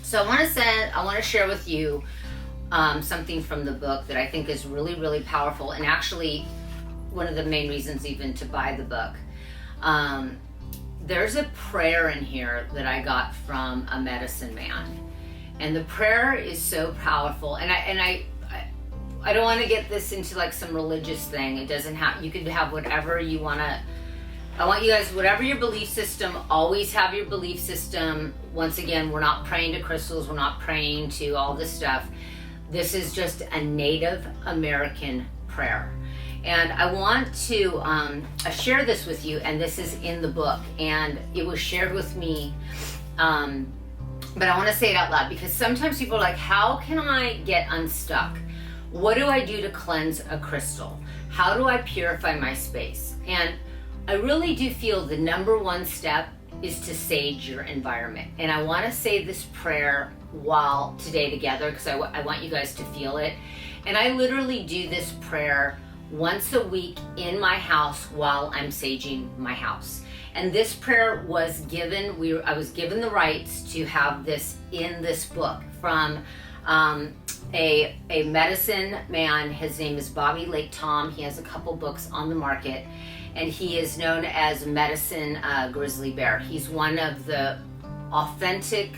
So I want to share with you something from the book that I think is really, really powerful, and actually one of the main reasons even to buy the book. There's a prayer in here that I got from a medicine man, and the prayer is so powerful. And I don't want to get this into like some religious thing. It doesn't have. You could have whatever you want to. I want you guys, whatever your belief system, always have your belief system. Once again, we're not praying to crystals. We're not praying to all this stuff. This is just a Native American prayer. And I want to share this with you, and this is in the book, and it was shared with me, but I want to say it out loud, because sometimes people are like, how can I get unstuck? What do I do to cleanse a crystal? How do I purify my space? And I really do feel the number one step is to sage your environment. And I want to say this prayer while today together, because I want you guys to feel it. And I literally do this prayer once a week in my house while I'm saging my house. And this prayer was given, I was given the rights to have this in this book from a medicine man. His name is Bobby Lake Tom. He has a couple books on the market, and he is known as Medicine Grizzly Bear. He's one of the authentic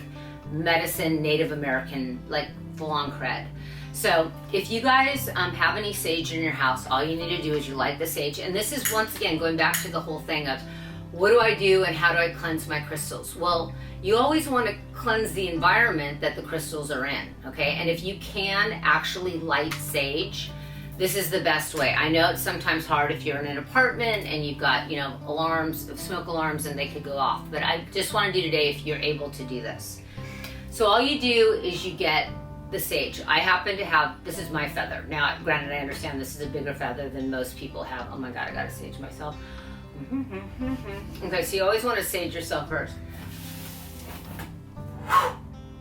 medicine Native American, like full-on cred. So if you guys have any sage in your house, all you need to do is you light the sage. And this is, once again, going back to the whole thing of what do I do and how do I cleanse my crystals? Well, you always want to cleanse the environment that the crystals are in, okay? And if you can actually light sage, this is the best way. I know it's sometimes hard if you're in an apartment and you've got, you know, alarms, smoke alarms, and they could go off. But I just want to do today if you're able to do this. So all you do is you get the sage. I happen to have, this is my feather. Now, granted, I understand this is a bigger feather than most people have. Oh my God, I gotta sage myself. Okay, so you always want to sage yourself first.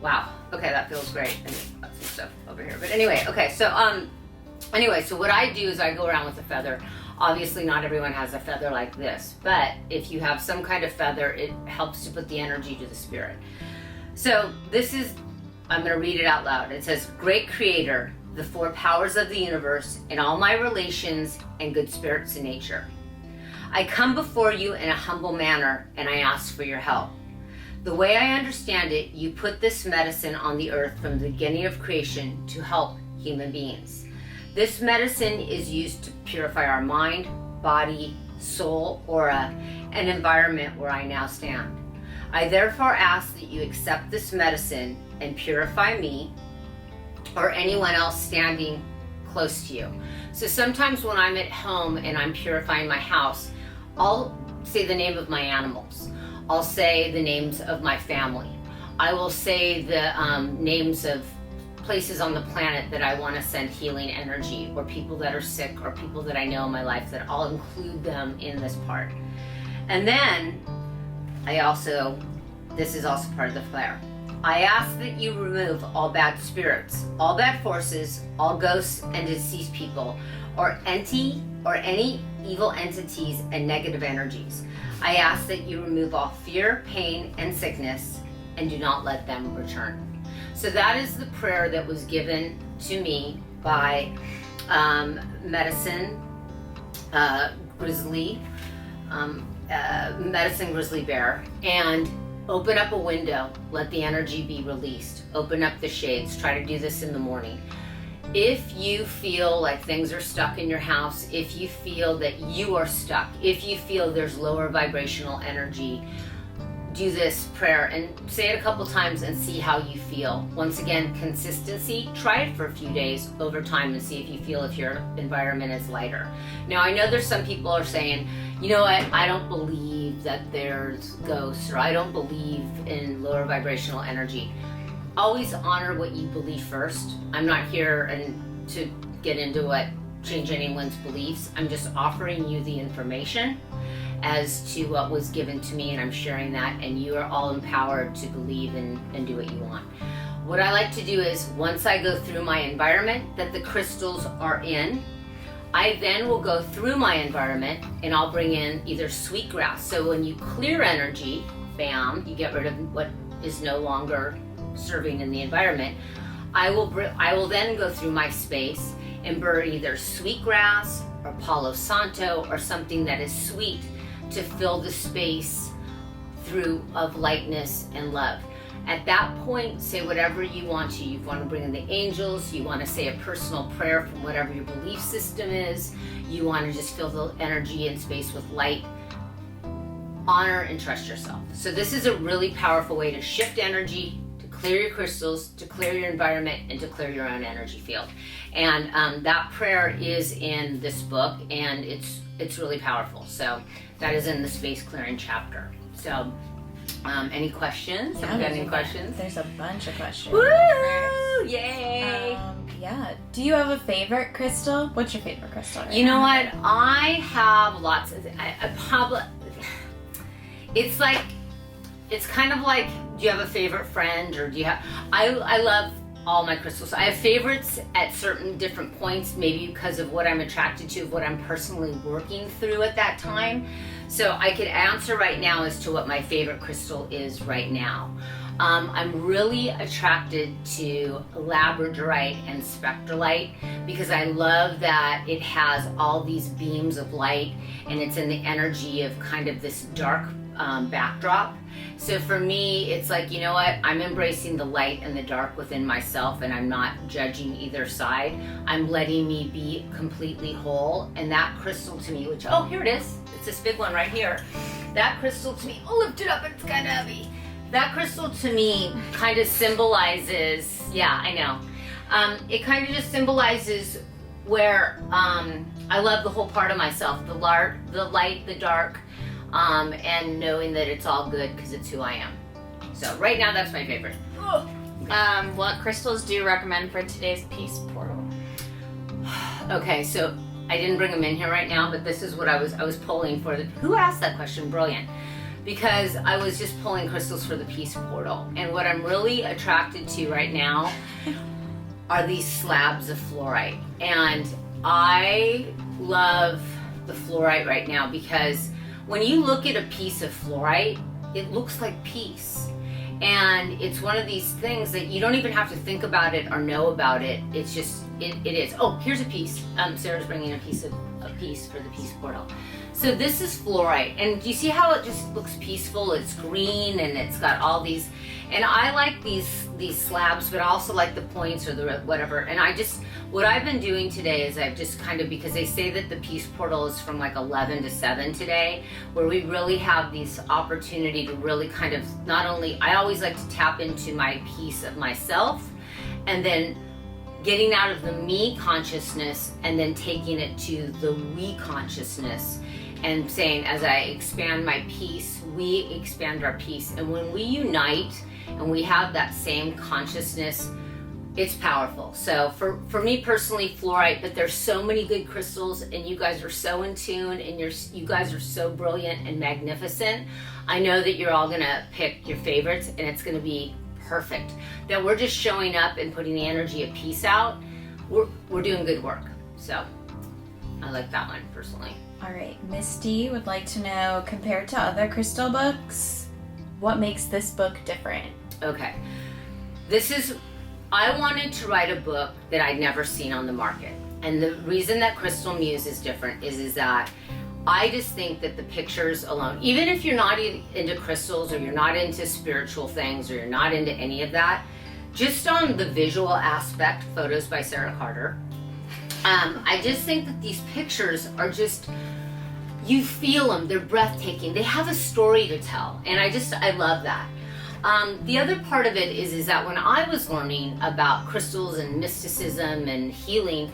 Wow, okay, that feels great. And got some stuff over here. But anyway, okay, so so what I do is I go around with a feather. Obviously not everyone has a feather like this, but if you have some kind of feather, it helps to put the energy to the spirit. So this is, I'm going to read it out loud. It says, "Great Creator, the four powers of the universe, and all my relations and good spirits in nature, I come before you in a humble manner, and I ask for your help. The way I understand it, you put this medicine on the earth from the beginning of creation to help human beings. This medicine is used to purify our mind, body, soul, aura, and environment where I now stand. I therefore ask that you accept this medicine and purify me or anyone else standing close to you." So sometimes when I'm at home and I'm purifying my house, I'll say the name of my animals. I'll say the names of my family. I will say the names of places on the planet that I want to send healing energy, or people that are sick, or people that I know in my life, that I'll include them in this part. And then this is also part of the prayer. I ask that you remove all bad spirits, all bad forces, all ghosts and deceased people, or any evil entities and negative energies. I ask that you remove all fear, pain, and sickness, and do not let them return. So that is the prayer that was given to me by Medicine Grizzly Bear. And open up a window, let the energy be released. Open up the shades. Try to do this in the morning. If you feel like things are stuck in your house, if you feel that you are stuck, if you feel there's lower vibrational energy, do this prayer and say it a couple times and see how you feel. Once again, consistency. Try it for a few days over time and see if you feel if your environment is lighter. Now, I know there's some people are saying, you know what, I don't believe that there's ghosts, or I don't believe in lower vibrational energy. Always honor what you believe first. I'm not here to get into change anyone's beliefs. I'm just offering you the information as to what was given to me, and I'm sharing that, and you are all empowered to believe and do what you want. What I like to do is, once I go through my environment that the crystals are in, I then will go through my environment and I'll bring in either sweetgrass. So when you clear energy, bam, you get rid of what is no longer serving in the environment, I will then go through my space and burn either sweetgrass or Palo Santo or something that is sweet to fill the space through of lightness and love. At that point, say whatever you want to. You want to bring in the angels, you want to say a personal prayer from whatever your belief system is, you want to just fill the energy and space with light. Honor and trust yourself. So this is a really powerful way to shift energy, to clear your crystals, to clear your environment, and to clear your own energy field. And that prayer is in this book, and it's really powerful. So that is in the space clearing chapter. So any questions? Yeah, Have you got any questions? There's a bunch of questions. Woo! Yay! Yeah. Do you have a favorite crystal? What's your favorite crystal? You know what? I have lots of. I probably. It's like, it's kind of like, do you have a favorite friend, or do you have? I love all my crystals. I have favorites at certain different points, maybe because of what I'm attracted to, of what I'm personally working through at that time. So I could answer right now as to what my favorite crystal is right now. I'm really attracted to labradorite and spectralite because I love that it has all these beams of light and it's in the energy of kind of this dark backdrop. So for me, it's like, you know what, I'm embracing the light and the dark within myself, and I'm not judging either side. I'm letting me be completely whole. And that crystal to me, which, oh, here it is. It's this big one right here. That crystal to me, oh, lift it up, it's kind of heavy. That crystal to me kind of symbolizes, yeah, I know. It kind of just symbolizes where I love the whole part of myself, the light, the dark, and knowing that it's all good because it's who I am. So right now, that's my favorite. What crystals do you recommend for today's peace portal? Okay, so I didn't bring them in here right now, but this is what I was pulling for. Who asked that question? Brilliant. Because I was just pulling crystals for the peace portal. And what I'm really attracted to right now are these slabs of fluorite. And I love the fluorite right now because when you look at a piece of fluorite, it looks like peace. And it's one of these things that you don't even have to think about it or know about it. It's just, it is. Oh, here's a piece. Sarah's bringing a piece for the peace portal. So this is fluorite, and do you see how it just looks peaceful? It's green and it's got all these, and I like these slabs, but I also like the points or the whatever. And what I've been doing today is I've just kind of, because they say that the peace portal is from like 11 to 7 today, where we really have this opportunity to really kind of, not only, I always like to tap into my piece of myself, and then getting out of the me consciousness and then taking it to the we consciousness and saying, as I expand my peace, we expand our peace. And when we unite and we have that same consciousness, it's powerful. So for me personally, fluorite, but there's so many good crystals, and you guys are so in tune, and you guys are so brilliant and magnificent. I know that you're all gonna pick your favorites, and it's gonna be perfect. That we're just showing up and putting the energy of peace out. We're doing good work. So I like that one personally. All right, Misty would like to know, compared to other crystal books, what makes this book different? Okay, I wanted to write a book that I'd never seen on the market. And the reason that Crystal Muse is different is that I just think that the pictures alone, even if you're not into crystals or you're not into spiritual things or you're not into any of that, just on the visual aspect, photos by Sarah Carter, I just think that these pictures are just, you feel them, they're breathtaking, they have a story to tell, and I love that. The other part of it is that when I was learning about crystals and mysticism and healing,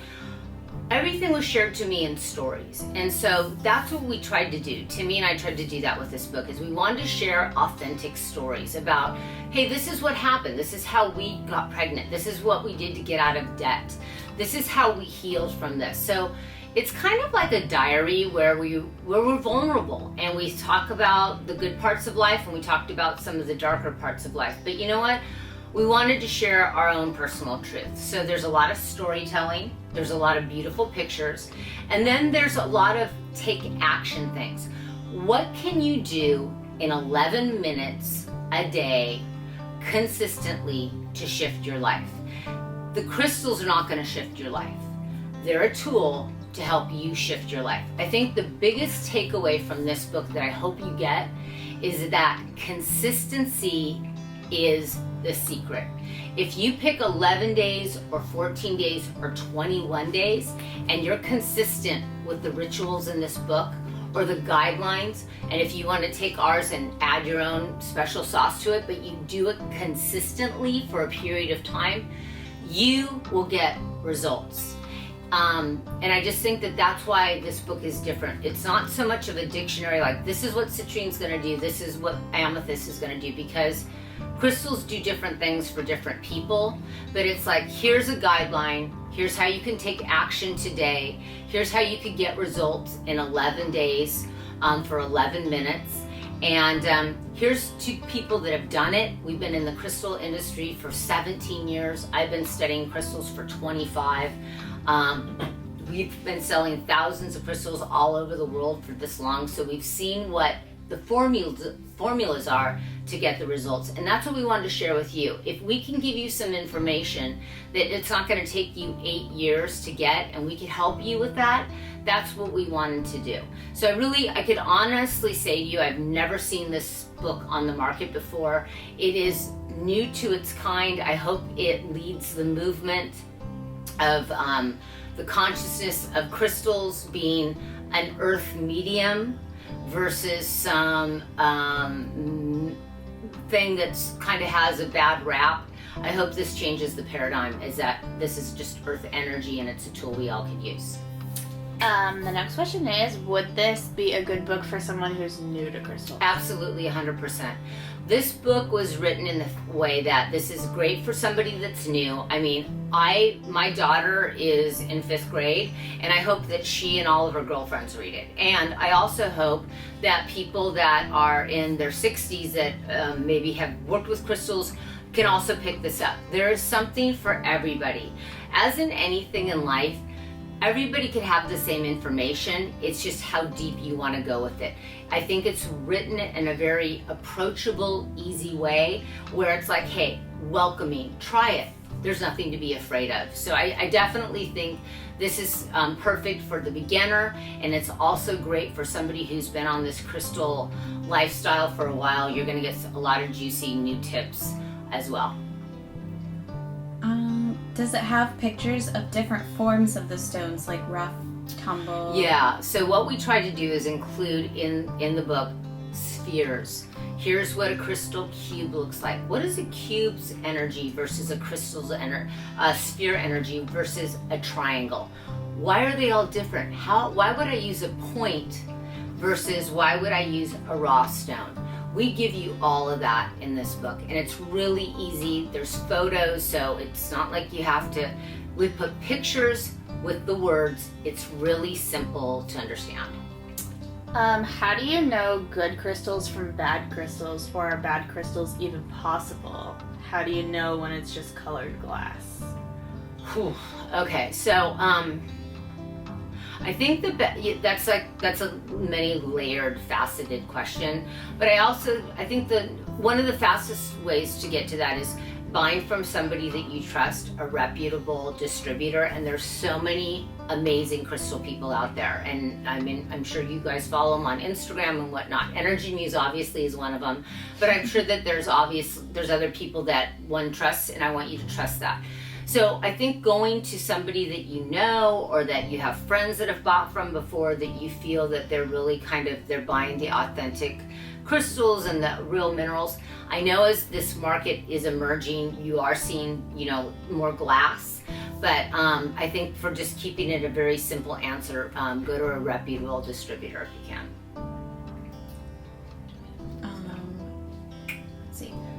everything was shared to me in stories. And so that's what we tried to do. Timmy and I tried to do that with this book, is we wanted to share authentic stories about, hey, this is what happened. This is how we got pregnant. This is what we did to get out of debt. This is how we healed from this. So it's kind of like a diary where we're vulnerable and we talk about the good parts of life and we talked about some of the darker parts of life. But you know what? We wanted to share our own personal truth. So there's a lot of storytelling, there's a lot of beautiful pictures, and then there's a lot of take action things. What can you do in 11 minutes a day consistently to shift your life. The crystals are not going to shift your life. They're a tool to help you shift your life. I think the biggest takeaway from this book that I hope you get is that consistency is the secret. If you pick 11 days or 14 days or 21 days and you're consistent with the rituals in this book or the guidelines, and if you want to take ours and add your own special sauce to it, but you do it consistently for a period of time, you will get results. And I just think that that's why this book is different. It's not so much of a dictionary like this is what citrine's going to do, this is what amethyst is going to do, because crystals do different things for different people. But it's like, here's a guideline, here's how you can take action today, here's how you could get results in 11 days for 11 minutes. And here's two people that have done it. We've been in the crystal industry for 17 years. I've been studying crystals for 25. We've been selling thousands of crystals all over the world for this long, so we've seen what the formulas are to get the results, and that's what we wanted to share with you. If we can give you some information that it's not going to take you 8 years to get, and we can help you with that, that's what we wanted to do. So I could honestly say to you, I've never seen this book on the market before. It is new to its kind. I hope it leads the movement of the consciousness of crystals being an earth medium versus some thing that's kind of has a bad rap. I hope this changes the paradigm, is that this is just earth energy and it's a tool we all can use. The next question is, would this be a good book for someone who's new to crystals? Absolutely, 100%. This book was written in the way that this is great for somebody that's new. I mean, my daughter is in 5th grade, and I hope that she and all of her girlfriends read it. And I also hope that people that are in their 60s that maybe have worked with crystals can also pick this up. There is something for everybody. As in anything in life, everybody can have the same information. It's just how deep you want to go with it. I think it's written in a very approachable, easy way where it's like, hey, welcoming, try it. There's nothing to be afraid of. So I definitely think this is perfect for the beginner, and it's also great for somebody who's been on this crystal lifestyle for a while. You're going to get a lot of juicy new tips as well. Does it have pictures of different forms of the stones, like rough, tumble? Yeah, so what we try to do is include in the book spheres. Here's what a crystal cube looks like. What is a cube's energy versus a crystal's sphere energy versus a triangle? Why are they all different? Why would I use a point versus why would I use a raw stone? We give you all of that in this book, and it's really easy. There's photos, so it's not like you have to. We put pictures with the words. It's really simple to understand. How do you know good crystals from bad crystals, or are bad crystals even possible? How do you know when it's just colored glass? Whew. Okay, so I think that's a many layered, faceted question. But I think one of the fastest ways to get to that is buying from somebody that you trust, a reputable distributor. And there's so many amazing crystal people out there. And I mean, I'm sure you guys follow them on Instagram and whatnot. Energy Muse obviously is one of them. But I'm sure that there's other people that one trusts, and I want you to trust that. So I think going to somebody that you know, or that you have friends that have bought from before, that you feel that they're really they're buying the authentic crystals and the real minerals. I know as this market is emerging, you are seeing, more glass, but I think for just keeping it a very simple answer, go to a reputable distributor if you can.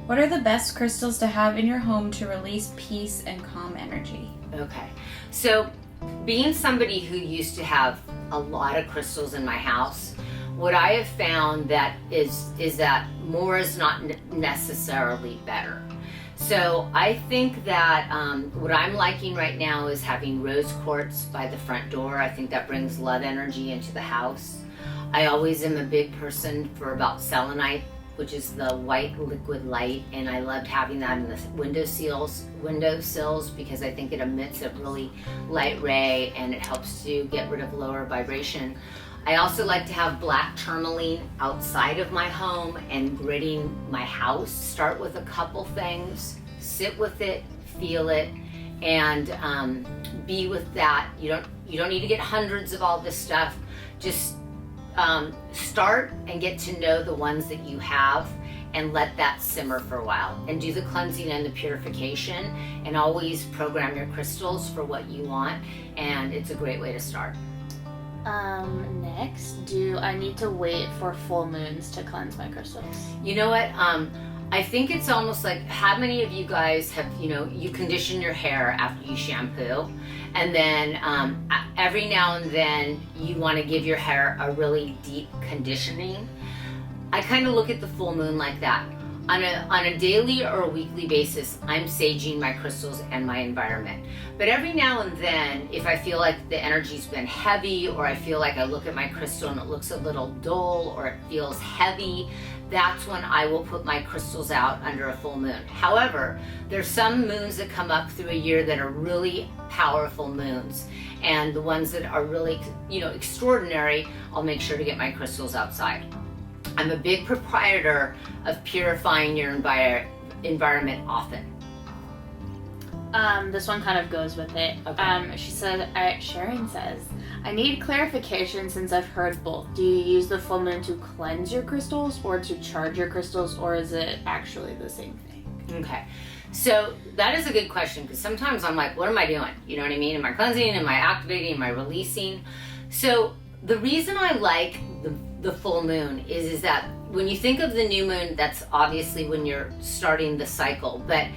What are the best crystals to have in your home to release peace and calm energy? Okay, so being somebody who used to have a lot of crystals in my house, what I have found that is that more is not necessarily better. So I think that what I'm liking right now is having rose quartz by the front door. I think that brings love energy into the house. I always am a big person for about selenite which is the white liquid light, and I loved having that in the windowsills because I think it emits a really light ray and it helps to get rid of lower vibration. I also like to have black tourmaline outside of my home and gridding my house. Start with a couple things, sit with it, feel it, and be with that. You don't need to get hundreds of all this stuff. Just start and get to know the ones that you have and let that simmer for a while, and do the cleansing and the purification, and always program your crystals for what you want, and it's a great way to start. Next, do I need to wait for full moons to cleanse my crystals? You know what? I think it's almost like, how many of you guys have, you condition your hair after you shampoo, and then every now and then you want to give your hair a really deep conditioning? I kind of look at the full moon like that. On a daily or a weekly basis, I'm saging my crystals and my environment. But every now and then, if I feel like the energy's been heavy, or I feel like I look at my crystal and it looks a little dull, or it feels heavy, that's when I will put my crystals out under a full moon. However, there's some moons that come up through a year that are really powerful moons. And the ones that are really, extraordinary, I'll make sure to get my crystals outside. I'm a big proprietor of purifying your environment often. This one kind of goes with it. Okay. She said, Sharon says, I need clarification since I've heard both. Do you use the full moon to cleanse your crystals or to charge your crystals, or is it actually the same thing? Okay. So that is a good question, because sometimes I'm like, what am I doing? You know what I mean? Am I cleansing? Am I activating? Am I releasing? So the reason I like the full moon is that when you think of the new moon, that's obviously when you're starting the cycle, but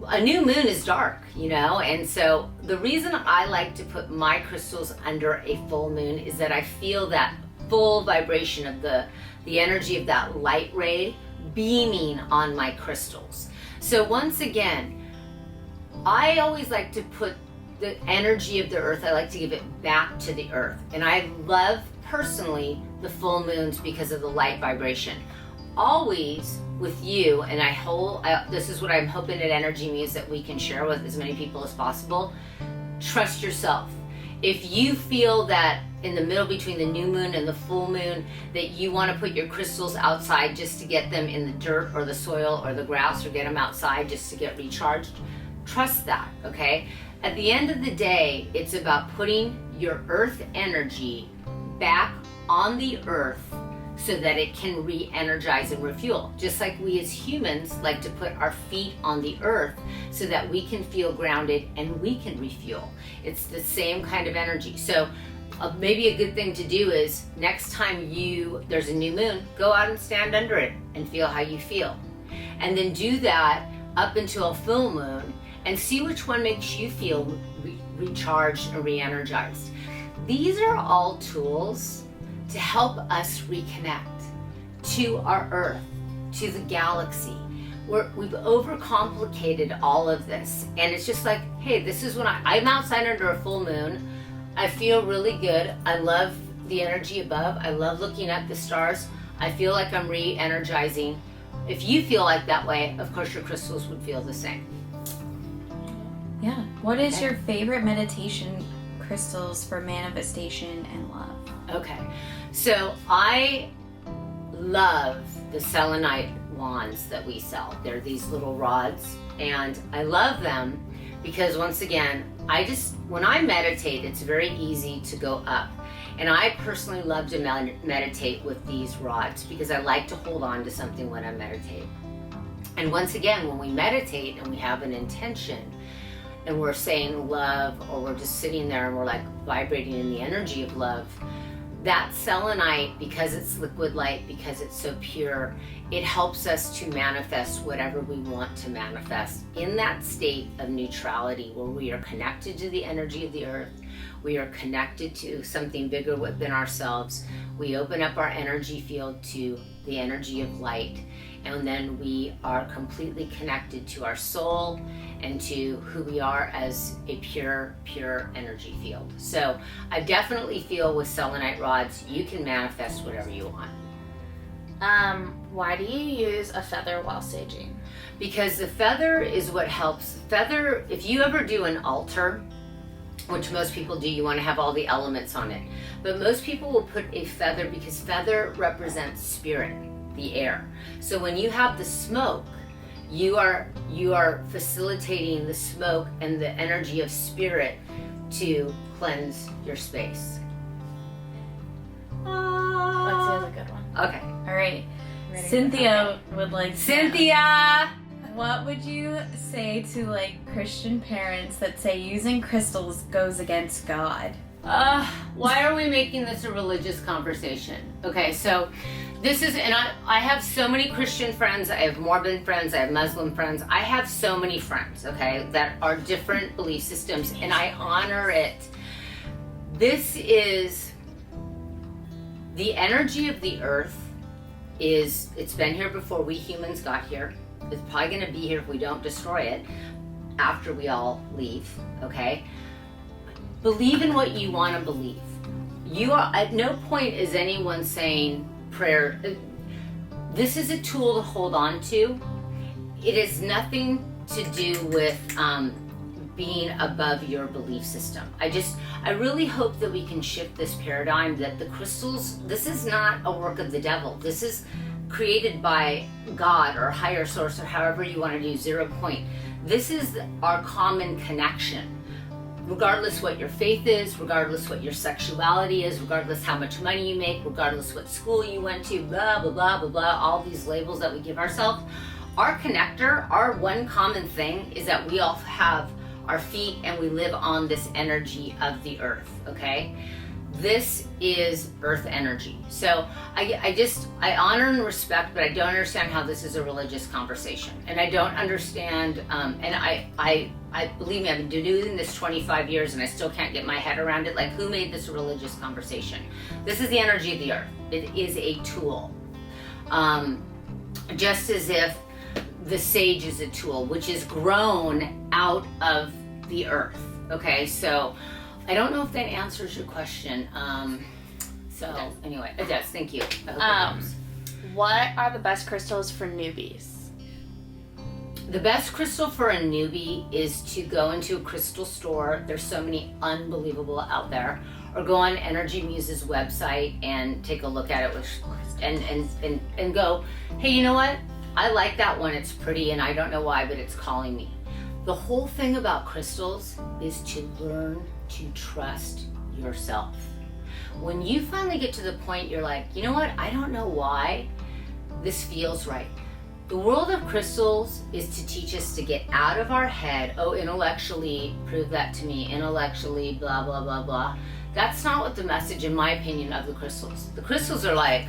a new moon is dark, and so the reason I like to put my crystals under a full moon is that I feel that full vibration of the energy of that light ray beaming on my crystals. So once again, I always like to put the energy of the earth, I like to give it back to the earth, and I love personally the full moons because of the light vibration. Always with you, and this is what I'm hoping at Energy Muse that we can share with as many people as possible. Trust yourself. If you feel that in the middle between the new moon and the full moon that you want to put your crystals outside just to get them in the dirt or the soil or the grass, or get them outside just to get recharged, trust that, okay? At the end of the day, it's about putting your earth energy back on the earth so that it can re-energize and refuel. Just like we as humans like to put our feet on the earth so that we can feel grounded and we can refuel. It's the same kind of energy. So maybe a good thing to do is next time there's a new moon, go out and stand under it and feel how you feel. And then do that up until a full moon and see which one makes you feel recharged and re-energized. These are all tools to help us reconnect to our earth, to the galaxy. We've overcomplicated all of this, and it's just like, hey, this is when I'm outside under a full moon. I feel really good. I love the energy above. I love looking at the stars. I feel like I'm re-energizing. If you feel like that way, of course your crystals would feel the same. Yeah. What is your favorite meditation crystals for manifestation and love? Okay, so I love the selenite wands that we sell. They're these little rods, and I love them because, once again, when I meditate, it's very easy to go up. And I personally love to meditate with these rods because I like to hold on to something when I meditate. And once again, when we meditate and we have an intention, and we're saying love, or we're just sitting there and we're like vibrating in the energy of love, that selenite, because it's liquid light, because it's so pure, it helps us to manifest whatever we want to manifest in that state of neutrality where we are connected to the energy of the earth. We are connected to something bigger within ourselves. We open up our energy field to the energy of light, and then we are completely connected to our soul and to who we are as a pure energy field. So I definitely feel with selenite rods, you can manifest whatever you want. Why do you use a feather while saging? Because the feather is what helps. Feather, if you ever do an altar, which most people do, you want to have all the elements on it. But most people will put a feather because feather represents spirit, the air. So when you have the smoke, you are facilitating the smoke and the energy of spirit to cleanse your space. Let's do a good one. Okay. All right. Ready? Cynthia would like to know, Cynthia! what would you say to like Christian parents that say using crystals goes against God? Why are we making this a religious conversation? Okay, so this is, and I have so many Christian friends, I have Mormon friends, I have Muslim friends, I have so many friends, okay, that are different belief systems, and I honor it. This is, the energy of the earth it's been here before we humans got here. It's probably gonna be here if we don't destroy it after we all leave, okay? Believe in what you want to believe. You are, at no point is anyone saying prayer. This is a tool to hold on to. It has nothing to do with being above your belief system. I really hope that we can shift this paradigm that the crystals, this is not a work of the devil. This is created by God or higher source or however you want to do 0 point. This is our common connection. Regardless what your faith is, regardless what your sexuality is, regardless how much money you make, regardless what school you went to, blah, blah, blah, blah, blah, all these labels that we give ourselves, our connector, our one common thing is that we all have our feet and we live on this energy of the earth, okay? This is earth energy. So I honor and respect, but I don't understand how this is a religious conversation. And I don't understand, and I believe me, I've been doing this 25 years and I still can't get my head around it. Like, who made this a religious conversation? This is the energy of the earth. It is a tool. Just as if the sage is a tool, which is grown out of the earth. Okay, so I don't know if that answers your question. Anyway, it does. Thank you. I hope it helps. What are the best crystals for newbies? The best crystal for a newbie is to go into a crystal store. There's so many unbelievable out there. Or go on Energy Muse's website and take a look at it and go, hey, you know what? I like that one. It's pretty and I don't know why, but it's calling me. The whole thing about crystals is to learn to trust yourself. When you finally get to the point you're like, you know what? I don't know why this feels right. The world of crystals is to teach us to get out of our head, oh, intellectually, prove that to me, intellectually, blah, blah, blah, blah. That's not what the message, in my opinion, of the crystals. The crystals are like,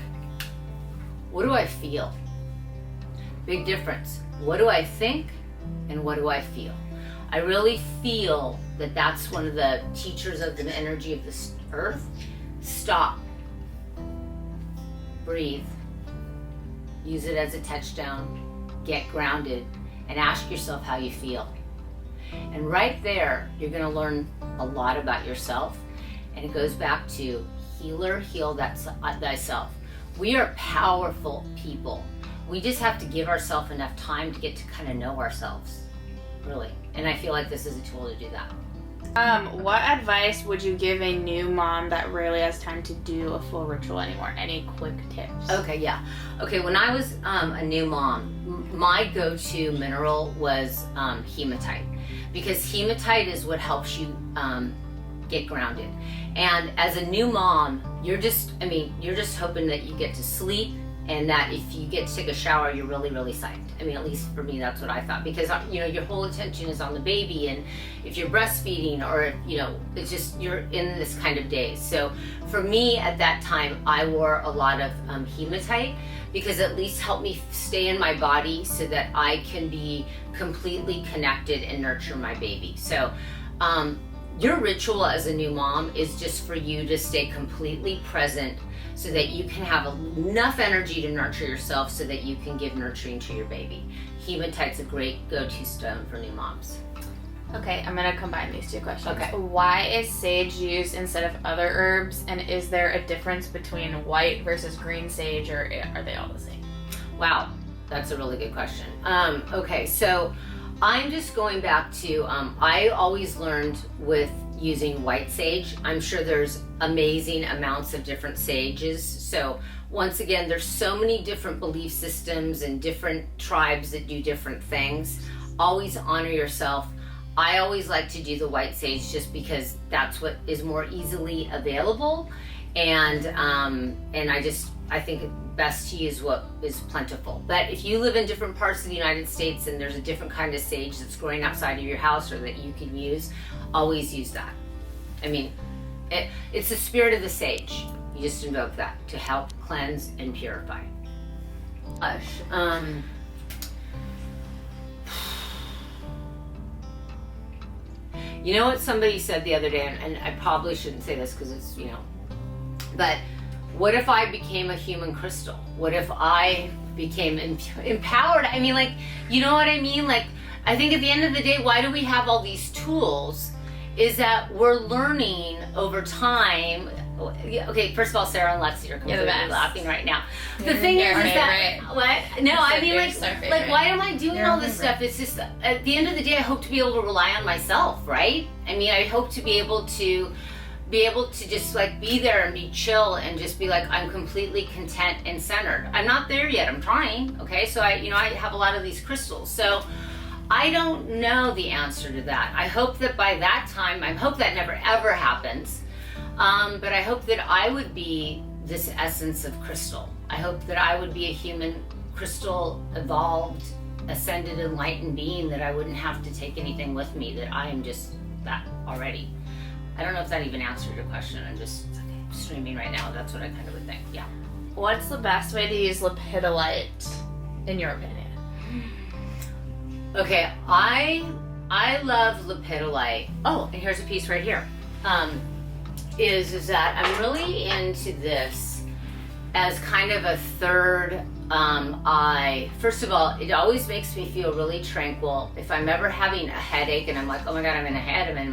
what do I feel? Big difference. What do I think and what do I feel? I really feel that that's one of the teachers of the energy of this earth. Stop. Breathe. Use it as a touchdown. Get grounded and ask yourself how you feel. And right there, you're going to learn a lot about yourself. And it goes back to healer, heal thyself. We are powerful people. We just have to give ourselves enough time to get to kind of know ourselves, really. And I feel like this is a tool to do that. What advice would you give a new mom that rarely has time to do a full ritual anymore? Any quick tips? Okay, yeah. Okay, when I was a new mom, my go-to mineral was hematite, because hematite is what helps you get grounded. And as a new mom, you're just hoping that you get to sleep and that if you get to take a shower, you're really, really psyched. I mean, at least for me, that's what I thought, because your whole attention is on the baby, and if you're breastfeeding or it's just, you're in this kind of daze. So for me at that time, I wore a lot of hematite, because at least helped me stay in my body so that I can be completely connected and nurture my baby. So your ritual as a new mom is just for you to stay completely present so that you can have enough energy to nurture yourself so that you can give nurturing to your baby. Hematite's a great go-to stone for new moms. Okay, I'm gonna combine these two questions. Okay. Why is sage used instead of other herbs, and is there a difference between white versus green sage, or are they all the same? Wow, that's a really good question. Okay, so I'm just going back to, I always learned with using white sage. I'm sure there's amazing amounts of different sages. So once again, there's so many different belief systems and different tribes that do different things. Always honor yourself. I always like to do the white sage just because that's what is more easily available. And I think best to use what is plentiful. But if you live in different parts of the United States and there's a different kind of sage that's growing outside of your house or that you can use, always use that. I mean, it's the spirit of the sage. You just invoke that to help cleanse and purify. You know what somebody said the other day, and I probably shouldn't say this because it's, but what if I became a human crystal? What if I became empowered? I mean, like, you know what I mean? Like, I think at the end of the day, why do we have all these tools? Is that we're learning over time. Okay, first of all, Sarah and Lexi are completely laughing right now. The thing is that what? No, I mean, like why am I doing all this stuff? It's just at the end of the day, I hope to be able to rely on myself, right? I mean, I hope to be able to just like be there and be chill and just be like, I'm completely content and centered. I'm not there yet. I'm trying. Okay, so I have a lot of these crystals, so I don't know the answer to that. I hope that by that time, I hope that never ever happens. But I hope that I would be this essence of crystal. I hope that I would be a human crystal, evolved, ascended, enlightened being, that I wouldn't have to take anything with me, that I am just that already. I don't know if that even answered your question. I'm just streaming right now. That's what I kind of would think. Yeah. What's the best way to use lepidolite, in your opinion? Okay, I love lepidolite. Oh, and here's a piece right here. Is that I'm really into this as kind of a third eye. First of all, it always makes me feel really tranquil. If I'm ever having a headache and I'm like, oh my God, I'm in my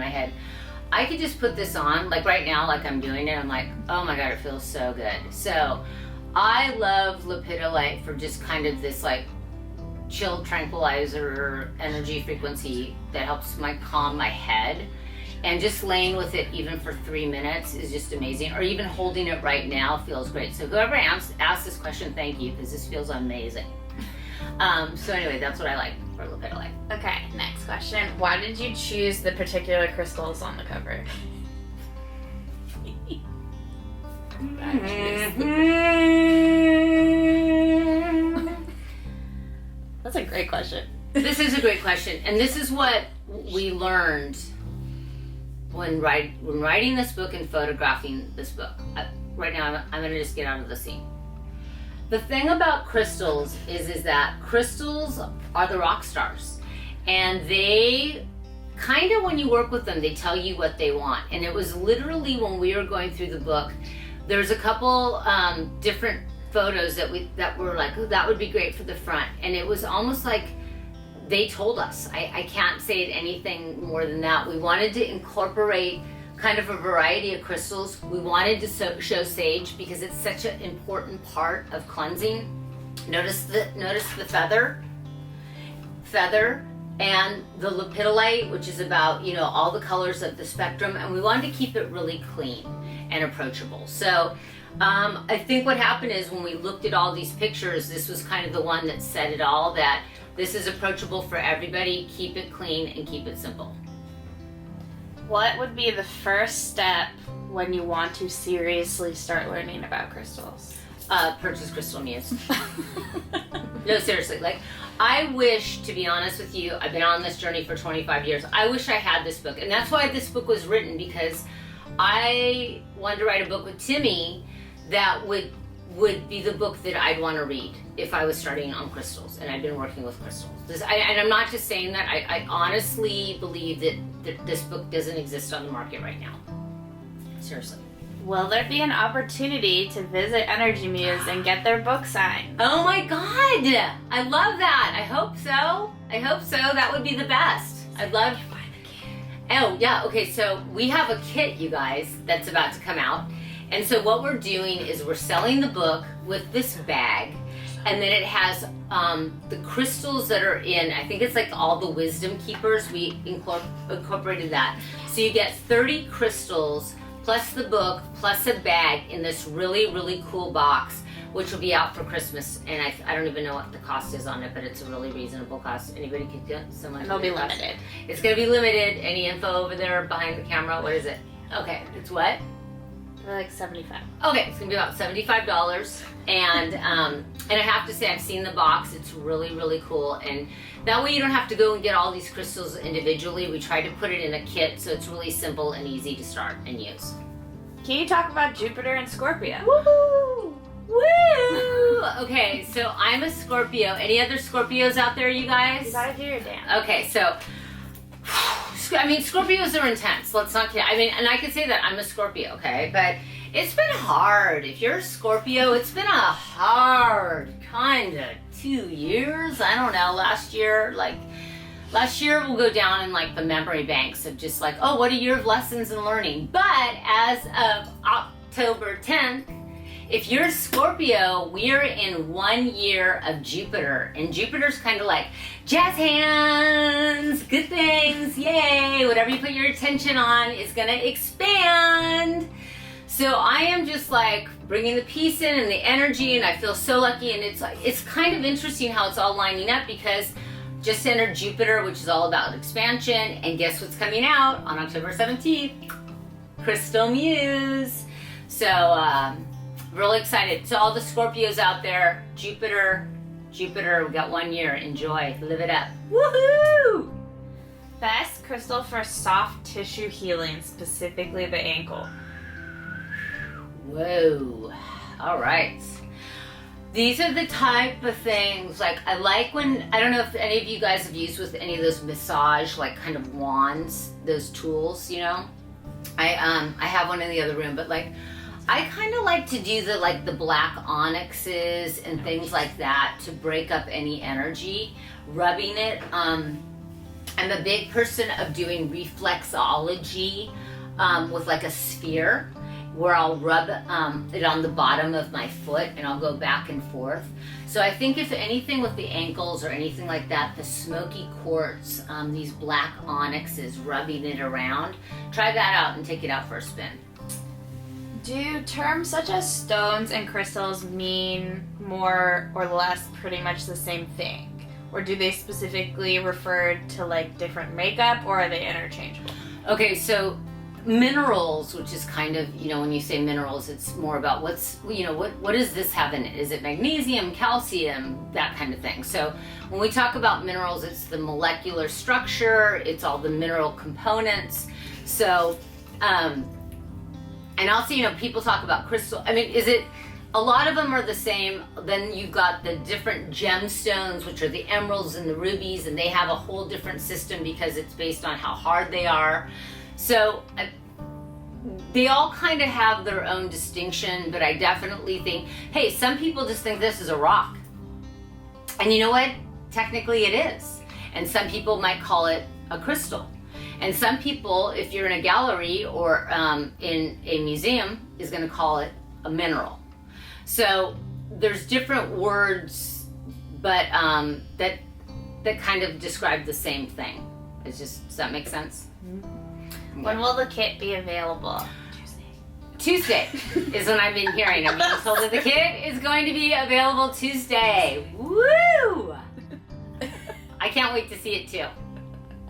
head, I could just put this on, like right now, like I'm doing it, I'm like, oh my God, it feels so good. So I love lepidolite for just kind of this like chill tranquilizer energy frequency that helps calm my head. And just laying with it even for 3 minutes is just amazing. Or even holding it right now feels great. So whoever asked this question, thank you, because this feels amazing. So anyway, that's what I like for lepidolite. Okay, next question. Why did you choose the particular crystals on the cover? That's a great question. This is a great question. And this is what we learned when writing this book and photographing this book. Right now, I'm going to just get out of the scene. The thing about crystals is that crystals are the rock stars. And they kind of, when you work with them, they tell you what they want. And it was literally when we were going through the book, there's a couple different photos that were like, oh, that would be great for the front. And it was almost like they told us. I can't say it anything more than that. We wanted to incorporate kind of a variety of crystals. We wanted to show sage because it's such an important part of cleansing. Notice the feather, and the lepidolite, which is about, all the colors of the spectrum. And we wanted to keep it really clean and approachable. So I think what happened is when we looked at all these pictures, this was kind of the one that said it all, that this is approachable for everybody. Keep it clean and keep it simple. What would be the first step when you want to seriously start learning about crystals? Purchase Crystal Muse. No, seriously. Like, I wish, to be honest with you, I've been on this journey for 25 years. I wish I had this book. And that's why this book was written, because I wanted to write a book with Timmy that would be the book that I'd want to read if I was starting on crystals and I'd been working with crystals. And I'm not just saying that. I honestly believe that this book doesn't exist on the market right now. Seriously. Will there be an opportunity to visit Energy Muse and get their book signed? Oh my God! I love that. I hope so. That would be the best. I'd love. Oh, yeah, okay, so we have a kit, you guys, that's about to come out. And so what we're doing is we're selling the book with this bag, and then it has the crystals that are in, I think it's like all the wisdom keepers, we incorporated that. So you get 30 crystals, plus the book, plus a bag in this really, really cool box, which will be out for Christmas. And I don't even know what the cost is on it, but it's a really reasonable cost. Anybody could get so much. And they'll be limited. It's gonna be limited. Any info over there behind the camera? What is it? Okay, it's what? They're like $75. Okay, it's gonna be about $75. And I have to say, I've seen the box. It's really, really cool. And that way you don't have to go and get all these crystals individually. We tried to put it in a kit, so it's really simple and easy to start and use. Can you talk about Jupiter and Scorpio? Woohoo! Woo! Okay, so I'm a Scorpio. Any other Scorpios out there, you guys? You gotta do your dance. Okay, so, I mean, Scorpios are intense. Let's not kid. I mean, and I could say that I'm a Scorpio, okay? But it's been hard. If you're a Scorpio, it's been a hard kind of 2 years. I don't know. Last year will go down in like the memory banks of just like, oh, what a year of lessons and learning. But as of October 10th, if you're a Scorpio, we're in 1 year of Jupiter. And Jupiter's kind of like jazz hands, good things, yay. Whatever you put your attention on is gonna expand. So I am just like bringing the peace in and the energy, and I feel so lucky. And it's kind of interesting how it's all lining up, because just entered Jupiter, which is all about expansion. And guess what's coming out on October 17th? Crystal Muse. So, really excited. So all the Scorpios out there, Jupiter, we got 1 year. Enjoy, live it up. Woohoo! Best crystal for soft tissue healing, specifically the ankle. Whoa. All right. These are the type of things, like I like when, I don't know if any of you guys have used with any of those massage, like kind of wands, those tools, you know? I have one in the other room, but like, I kind of like to do the black onyxes and things like that to break up any energy, rubbing it. I'm a big person of doing reflexology with like a sphere, where I'll rub it on the bottom of my foot and I'll go back and forth. So I think if anything with the ankles or anything like that, the smoky quartz, these black onyxes, rubbing it around, try that out and take it out for a spin. Do terms such as stones and crystals mean more or less pretty much the same thing? Or do they specifically refer to like different makeup, or are they interchangeable? Okay, so minerals, which is kind of, you know, when you say minerals, it's more about what's, you know, what does this have in it? Is it magnesium, calcium, that kind of thing. So when we talk about minerals, it's the molecular structure, it's all the mineral components. So, and also, you know, people talk about crystal. I mean, a lot of them are the same. Then you've got the different gemstones, which are the emeralds and the rubies, and they have a whole different system because it's based on how hard they are. So they all kind of have their own distinction, but I definitely think, hey, some people just think this is a rock. And you know what? Technically it is. And some people might call it a crystal. And some people, if you're in a gallery or in a museum, is going to call it a mineral. So there's different words, but that kind of describe the same thing. Does that make sense? Mm-hmm. When will the kit be available? Tuesday is when I've been hearing. I'm being told that the kit is going to be available Tuesday. Woo! I can't wait to see it too.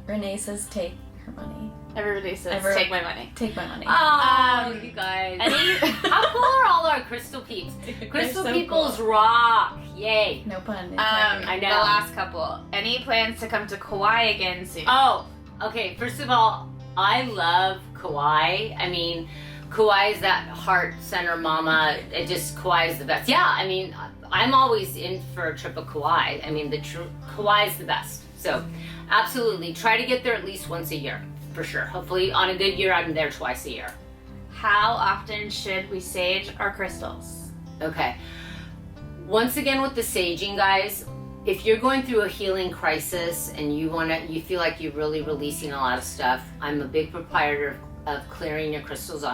Renee says take her money. Everybody says take my money. Take my money. Oh, you guys. How cool are all our crystal peeps? Crystal so peoples cool. rock. Yay. No pun intended. I know. The last couple. Any plans to come to Kauai again soon? Oh, okay. First of all, I love Kauai. I mean, Kauai is that heart center mama. Kauai is the best. Yeah, I mean, I'm always in for a trip of Kauai. I mean, Kauai is the best. So, absolutely. Try to get there at least once a year, for sure. Hopefully, on a good year, I'm there twice a year. How often should we sage our crystals? Okay. Once again, with the saging, guys, if you're going through a healing crisis and you feel like you're really releasing a lot of stuff, I'm a big proprietor of clearing your crystals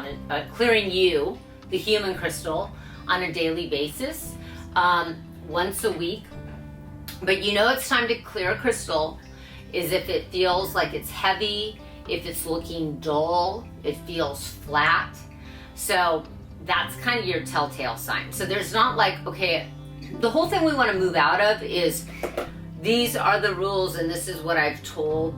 clearing you, the human crystal, on a daily basis, once a week. But you know it's time to clear a crystal is if it feels like it's heavy, if it's looking dull, it feels flat. So that's kind of your telltale sign. So there's not like, okay, the whole thing we want to move out of is these are the rules and this is what I've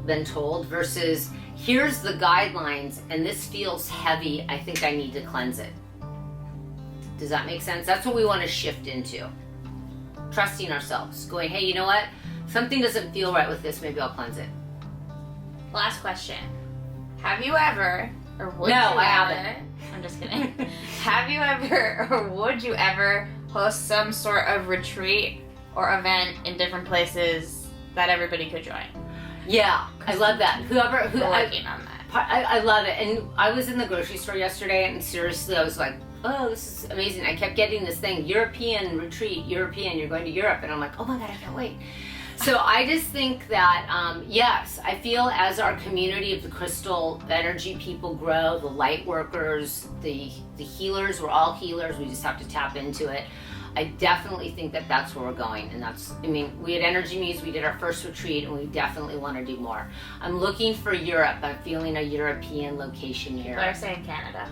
been told, versus here's the guidelines and this feels heavy, I think I need to cleanse it. Does that make sense? That's what we want to shift into. Trusting ourselves, going, hey, you know what? Something doesn't feel right with this, maybe I'll cleanse it. Last question. Have you ever, or would No, you I ever, haven't. I'm just kidding. Have you ever, or would you ever host some sort of retreat or event in different places that everybody could join? Yeah, I love that. We're working on that. I love it. And I was in the grocery store yesterday and seriously I was like, oh, this is amazing. I kept getting this thing, European retreat, you're going to Europe. And I'm like, oh my God, I can't wait. So I just think that, yes, I feel as our community of the crystal energy people grow, the light workers, the healers, we're all healers, we just have to tap into it. I definitely think that that's where we're going. And that's, I mean, we had Energy Muse, we did our first retreat, and we definitely want to do more. I'm looking for Europe. I'm feeling a European location here. People are saying Canada.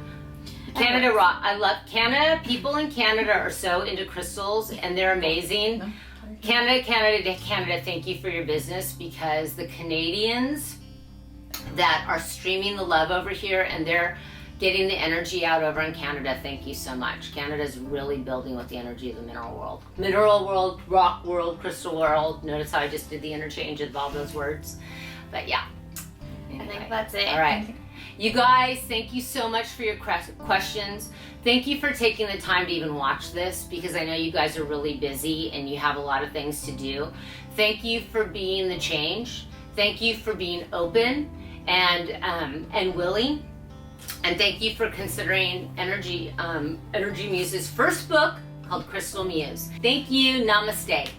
Canada rock. I love Canada. People in Canada are so into crystals and they're amazing. Canada, thank you for your business, because the Canadians that are streaming the love over here and they're getting the energy out over in Canada, thank you so much. Canada's really building with the energy of the mineral world. Mineral world, rock world, crystal world. Notice how I just did the interchange of all those words. But yeah. Anyway. I think that's it. All right. You guys, thank you so much for your questions. Thank you for taking the time to even watch this, because I know you guys are really busy and you have a lot of things to do. Thank you for being the change. Thank you for being open and willing. And thank you for considering Energy Muse's first book called Crystal Muse. Thank you. Namaste.